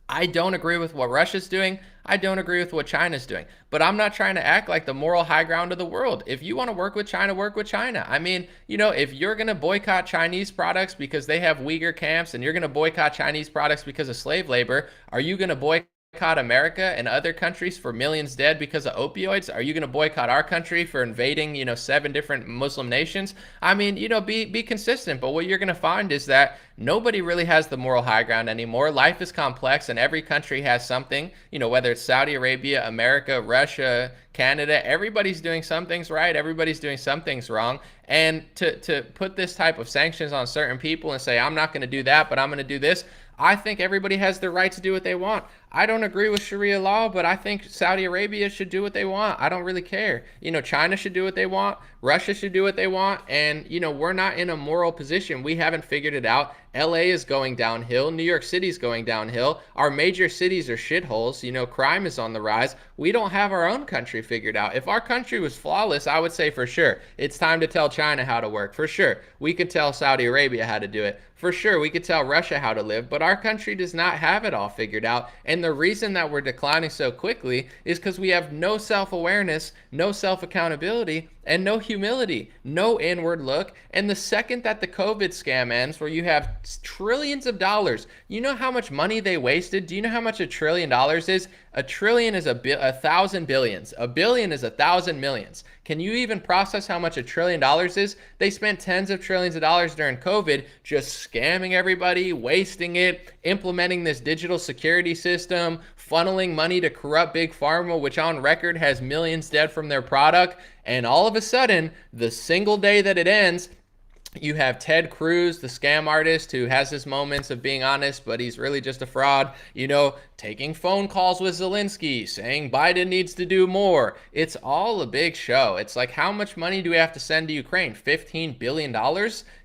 I don't agree with what Russia's doing. I don't agree with what China's doing. But I'm not trying to act like the moral high ground of the world. If you want to work with China, work with China. I mean, if you're going to boycott Chinese products because they have Uyghur camps and you're going to boycott Chinese products because of slave labor, are you going to boycott America and other countries for millions dead because of opioids? Are you going to boycott our country for invading, 7 different Muslim nations? I mean, be consistent. But what you're going to find is that nobody really has the moral high ground anymore. Life is complex and every country has something, whether it's Saudi Arabia, America, Russia, Canada, everybody's doing some things right. Everybody's doing some things wrong. And to put this type of sanctions on certain people and say, I'm not going to do that, but I'm going to do this. I think everybody has the right to do what they want. I don't agree with Sharia law, but I think Saudi Arabia should do what they want. I don't really care. China should do what they want. Russia should do what they want. And, we're not in a moral position. We haven't figured it out. LA is going downhill. New York City's going downhill. Our major cities are shitholes. Crime is on the rise. We don't have our own country figured out. If our country was flawless, I would say for sure, it's time to tell China how to work. For sure. We could tell Saudi Arabia how to do it. For sure, we could tell Russia how to live, but our country does not have it all figured out. And the reason that we're declining so quickly is because we have no self-awareness, no self-accountability, and no humility, no inward look. And the second that the COVID scam ends, where you have trillions of dollars, you know how much money they wasted? Do you know how much $1 trillion is? A trillion is 1,000 billions. A billion is 1,000 millions. Can you even process how much $1 trillion is? They spent tens of trillions of dollars during COVID just scamming everybody, wasting it, implementing this digital security system, funneling money to corrupt Big Pharma, which on record has millions dead from their product. And all of a sudden, the single day that it ends, you have Ted Cruz, the scam artist who has his moments of being honest, but he's really just a fraud, taking phone calls with Zelensky, saying Biden needs to do more. It's all a big show. It's like, how much money do we have to send to Ukraine? $15 billion?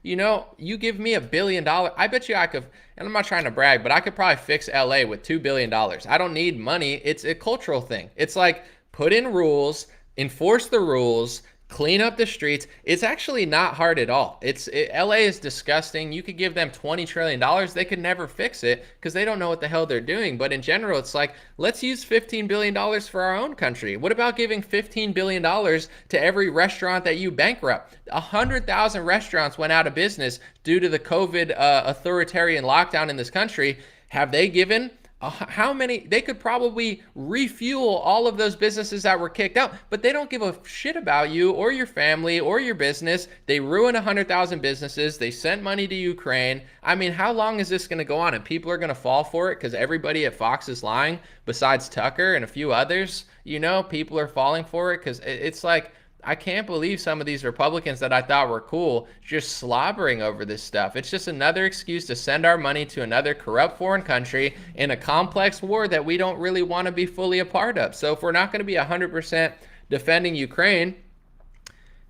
You give me $1 billion. I bet you I could, and I'm not trying to brag, but I could probably fix LA with $2 billion. I don't need money. It's a cultural thing. It's like, put in rules, enforce the rules, clean up the streets. It's actually not hard at all. LA is disgusting. You could give them $20 trillion. They could never fix it because they don't know what the hell they're doing. But in general, it's like, let's use $15 billion for our own country. What about giving $15 billion to every restaurant that you bankrupt? 100,000 restaurants went out of business due to the COVID authoritarian lockdown in this country. Have they given how many? They could probably refuel all of those businesses that were kicked out, but they don't give a shit about you or your family or your business. They ruined 100,000 businesses. They sent money to Ukraine. I mean, how long is this going to go on? And people are going to fall for it because everybody at Fox is lying besides Tucker and a few others. People are falling for it because it's like, I can't believe some of these Republicans that I thought were cool just slobbering over this stuff. It's just another excuse to send our money to another corrupt foreign country in a complex war that we don't really want to be fully a part of. So if we're not going to be 100% defending Ukraine,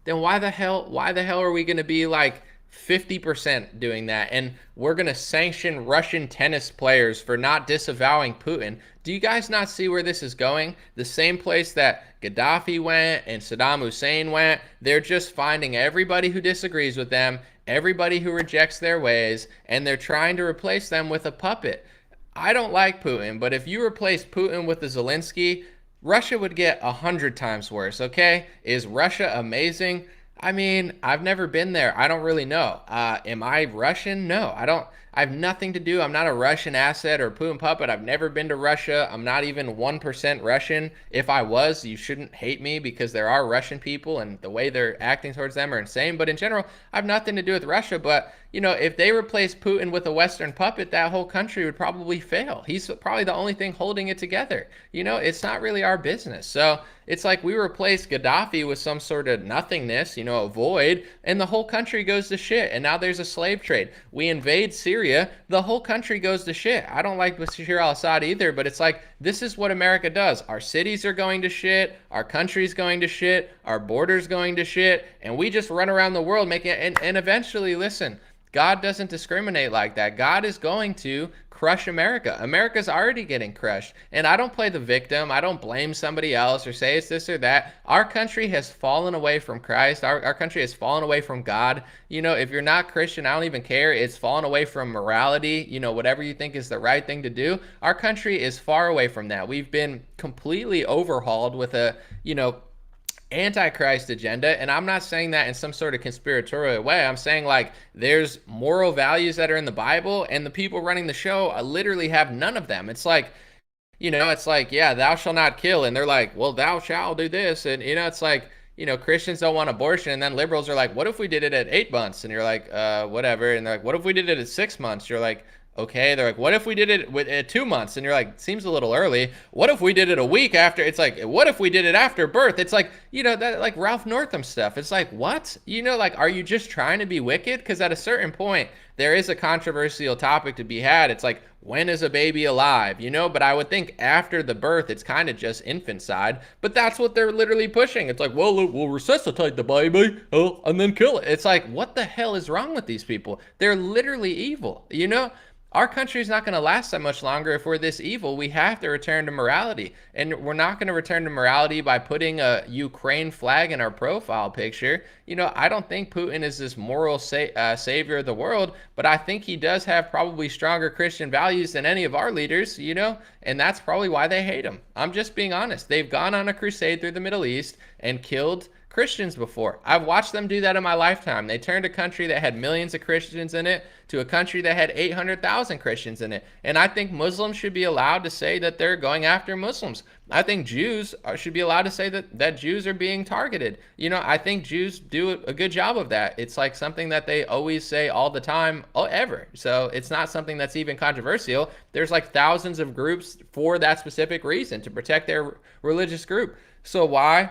then why the hell are we going to be like 50% doing that? And we're going to sanction Russian tennis players for not disavowing Putin. Do you guys not see where this is going? The same place that Gaddafi went and Saddam Hussein went. They're just finding everybody who disagrees with them, everybody who rejects their ways, and they're trying to replace them with a puppet. I don't like Putin, but if you replace Putin with the Zelensky, Russia would get 100 times worse, okay? Is Russia amazing? I mean, I've never been there. I don't really know. Am I Russian? No, I don't. I have nothing to do. I'm not a Russian asset or a Putin puppet. I've never been to Russia. I'm not even 1% Russian. If I was, you shouldn't hate me because there are Russian people and the way they're acting towards them are insane. But in general, I have nothing to do with Russia. But, you know, if they replace Putin with a Western puppet, that whole country would probably fail. He's probably the only thing holding it together. You know, it's not really our business. So it's like we replace Gaddafi with some sort of nothingness, you know, a void, and the whole country goes to shit. And now there's a slave trade. We invade Syria, the whole country goes to shit. I don't like Bashar al-Assad either, but it's like, this is what America does. Our cities are going to shit, our country's going to shit, our border's going to shit, and we just run around the world making it, and eventually, listen, God doesn't discriminate like that. God is going to crush America. America's already getting crushed. And I don't play the victim. I don't blame somebody else or say it's this or that. Our country has fallen away from Christ. Our country has fallen away from God. You know, if you're not Christian, I don't even care. It's fallen away from morality, you know, whatever you think is the right thing to do. Our country is far away from that. We've been completely overhauled with a, you know, antichrist agenda, and I'm not saying that in some sort of conspiratorial way. I'm saying like there's moral values that are in the Bible, and the people running the show literally have none of them. It's like, you know, it's like, yeah, thou shalt not kill, and they're like, well, thou shalt do this, and you know, it's like, you know, Christians don't want abortion, and then liberals are like, what if we did it at 8 months? And you're like, whatever. And they're like, what if we did it at 6 months? You're like, okay. They're like, what if we did it at 2 months? And you're like, seems a little early. What if we did it a week after? It's like, what if we did it after birth? It's like, you know, that like Ralph Northam stuff. It's like, what? You know, like, are you just trying to be wicked? Because at a certain point, there is a controversial topic to be had. It's like, when is a baby alive? You know, but I would think after the birth, it's kind of just infanticide. But that's what they're literally pushing. It's like, well, we'll resuscitate the baby and then kill it. It's like, what the hell is wrong with these people? They're literally evil, you know? Our country is not going to last that much longer if we're this evil. We have to return to morality. And we're not going to return to morality by putting a Ukraine flag in our profile picture. You know, I don't think Putin is this moral savior of the world, but I think he does have probably stronger Christian values than any of our leaders, you know, and that's probably why they hate him. I'm just being honest. They've gone on a crusade through the Middle East and killed Christians before. I've watched them do that in my lifetime. They turned a country that had millions of Christians in it to a country that had 800,000 Christians in it. And I think Muslims should be allowed to say that they're going after Muslims. I think Jews should be allowed to say that Jews are being targeted. You know, I think Jews do a good job of that. It's like something that they always say all the time, ever. So it's not something that's even controversial. There's like thousands of groups for that specific reason, to protect their religious group. So why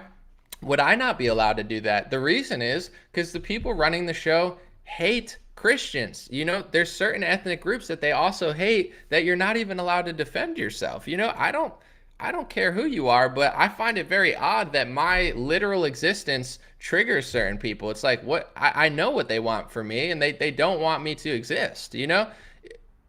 would I not be allowed to do that? The reason is because the people running the show hate Christians. You know, there's certain ethnic groups that they also hate that you're not even allowed to defend yourself. You know, I don't care who you are, but I find it very odd that my literal existence triggers certain people. It's like, what? I know what they want for me, and they don't want me to exist, you know?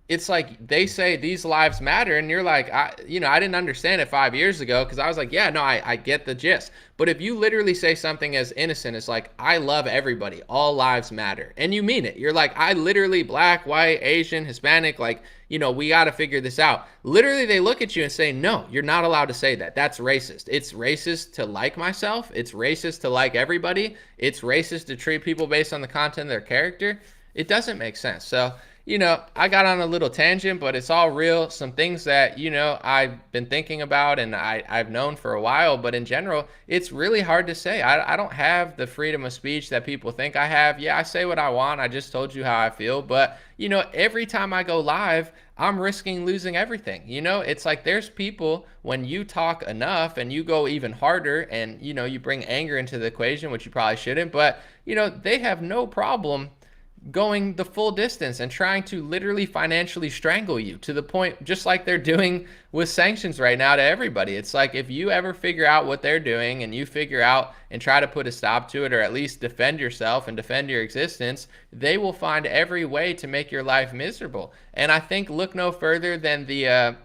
It's like they say these lives matter, and you're like, I didn't understand it 5 years ago because I was like, yeah, no, I get the gist. But if you literally say something as innocent as like, I love everybody, all lives matter, and you mean it, you're like, I literally, black, white, Asian, Hispanic, like, you know, we got to figure this out. Literally, they look at you and say, no, you're not allowed to say that. That's racist. It's racist to like myself. It's racist to like everybody. It's racist to treat people based on the content of their character. It doesn't make sense. So, you know, I got on a little tangent, but it's all real. Some things that, you know, I've been thinking about and I've known for a while, but in general, it's really hard to say. I don't have the freedom of speech that people think I have. Yeah, I say what I want. I just told you how I feel. But, you know, every time I go live, I'm risking losing everything. You know, it's like there's people, when you talk enough and you go even harder and, you know, you bring anger into the equation, which you probably shouldn't, but, you know, they have no problem going the full distance and trying to literally financially strangle you, to the point, just like they're doing with sanctions right now to everybody. It's like, if you ever figure out what they're doing and you figure out and try to put a stop to it, or at least defend yourself and defend your existence, they will find every way to make your life miserable. And I think, look no further than the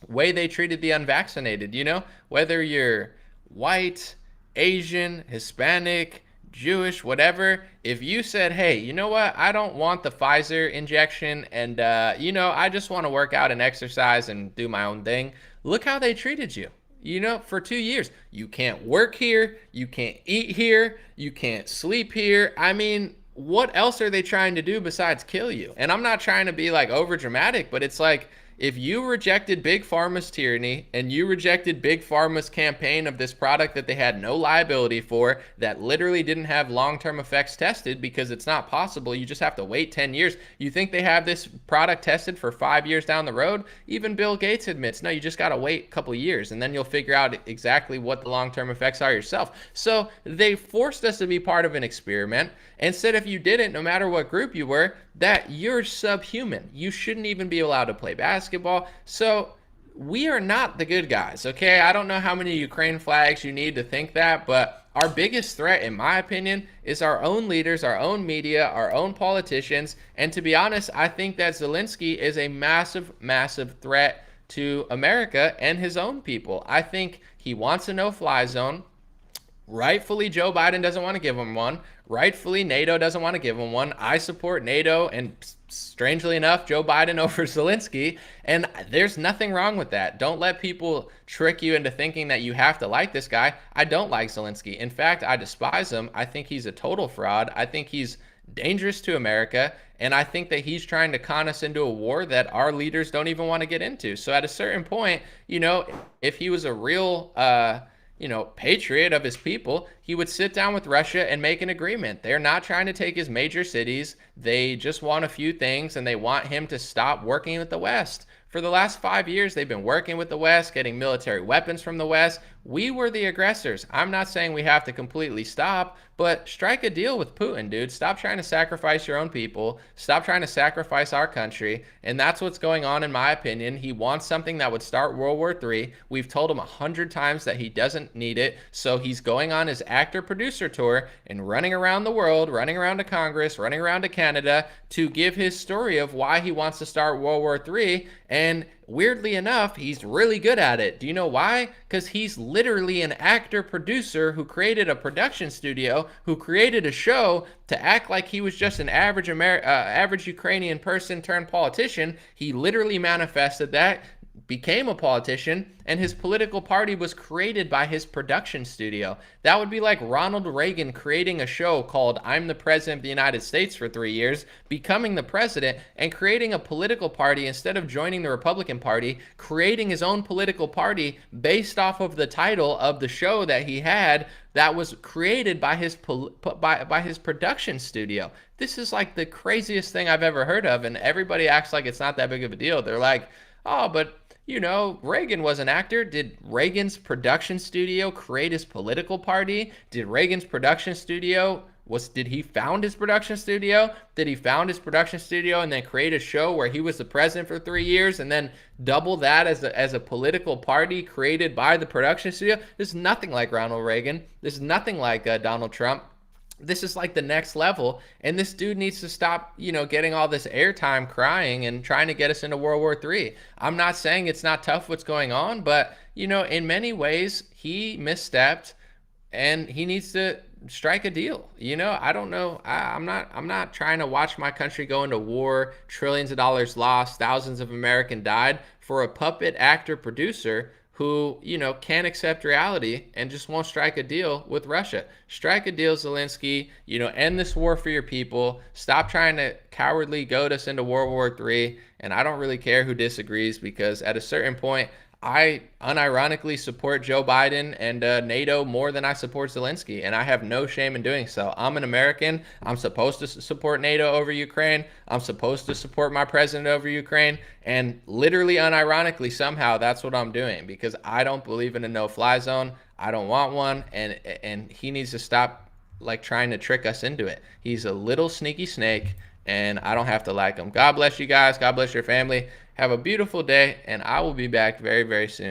way they treated the unvaccinated. You know, whether you're white, Asian, Hispanic, Jewish, whatever, if you said, hey, you know what, I don't want the Pfizer injection, and you know, I just want to work out and exercise and do my own thing, look how they treated you. You know, for 2 years, you can't work here, you can't eat here, you can't sleep here. I mean, what else are they trying to do besides kill you? And I'm not trying to be like over dramatic, but it's like, if you rejected Big Pharma's tyranny and you rejected Big Pharma's campaign of this product that they had no liability for, that literally didn't have long-term effects tested because it's not possible, you just have to wait 10 years. You think they have this product tested for 5 years down the road? Even Bill Gates admits, no, you just got to wait a couple of years and then you'll figure out exactly what the long-term effects are yourself. So they forced us to be part of an experiment and said if you didn't, no matter what group you were, that you're subhuman. You shouldn't even be allowed to play basketball. So we are not the good guys, okay? I don't know how many Ukraine flags you need to think that, but our biggest threat, in my opinion, is our own leaders, our own media, our own politicians. And to be honest, I think that Zelensky is a massive, massive threat to America and his own people. I think he wants a no-fly zone. Rightfully, Joe Biden doesn't want to give him one. Rightfully, NATO doesn't want to give him one. I support NATO and, strangely enough, Joe Biden over Zelensky. And there's nothing wrong with that. Don't let people trick you into thinking that you have to like this guy. I don't like Zelensky. In fact, I despise him. I think he's a total fraud. I think he's dangerous to America. And I think that he's trying to con us into a war that our leaders don't even want to get into. So at a certain point, if he was a real patriot of his people, he would sit down with Russia and make an agreement. They're not trying to take his major cities. They just want a few things, and they want him to stop working with the West. For the last 5 years, they've been working with the West, getting military weapons from the West. We were the aggressors. I'm not saying we have to completely stop, but strike a deal with Putin, dude. Stop trying to sacrifice your own people. Stop trying to sacrifice our country. And that's what's going on, in my opinion. He wants something that would start World War III. We've told him 100 times that he doesn't need it. So he's going on his actor-producer tour and running around the world, running around to Congress, running around to Canada to give his story of why he wants to start World War III. And weirdly enough, he's really good at it. Do you know why? Because he's literally an actor-producer who created a production studio, who created a show to act like he was just an average Ukrainian person turned politician. He literally manifested that, became a politician, and his political party was created by his production studio. That would be like Ronald Reagan creating a show called I'm the President of the United States for 3 years, becoming the president, and creating a political party instead of joining the Republican Party, creating his own political party based off of the title of the show that he had that was created by his production studio. This is like the craziest thing I've ever heard of, and everybody acts like it's not that big of a deal. They're like, oh, but Reagan was an actor. Did Reagan's production studio create his political party? Did Reagan's production studio, did he found his production studio? Did he found his production studio and then create a show where he was the president for 3 years and then double that as a political party created by the production studio? There's nothing like Ronald Reagan. There's nothing like Donald Trump. This is like the next level, and this dude needs to stop, getting all this airtime crying and trying to get us into World War III. I'm not saying it's not tough what's going on, but, in many ways, he misstepped, and he needs to strike a deal. I don't know. I'm not trying to watch my country go into war, trillions of dollars lost, thousands of Americans died for a puppet actor producer who, can't accept reality and just won't strike a deal with Russia. Strike a deal, Zelensky. End this war for your people. Stop trying to cowardly goad us into World War III. And I don't really care who disagrees, because at a certain point, I unironically support Joe Biden and NATO more than I support Zelensky, and I have no shame in doing so. I'm an American. I'm supposed to support NATO over Ukraine. I'm supposed to support my president over Ukraine, and literally unironically, somehow, that's what I'm doing, because I don't believe in a no-fly zone. I don't want one, and he needs to stop trying to trick us into it. He's a little sneaky snake, and I don't have to like him. God bless you guys. God bless your family. Have a beautiful day, and I will be back very, very soon.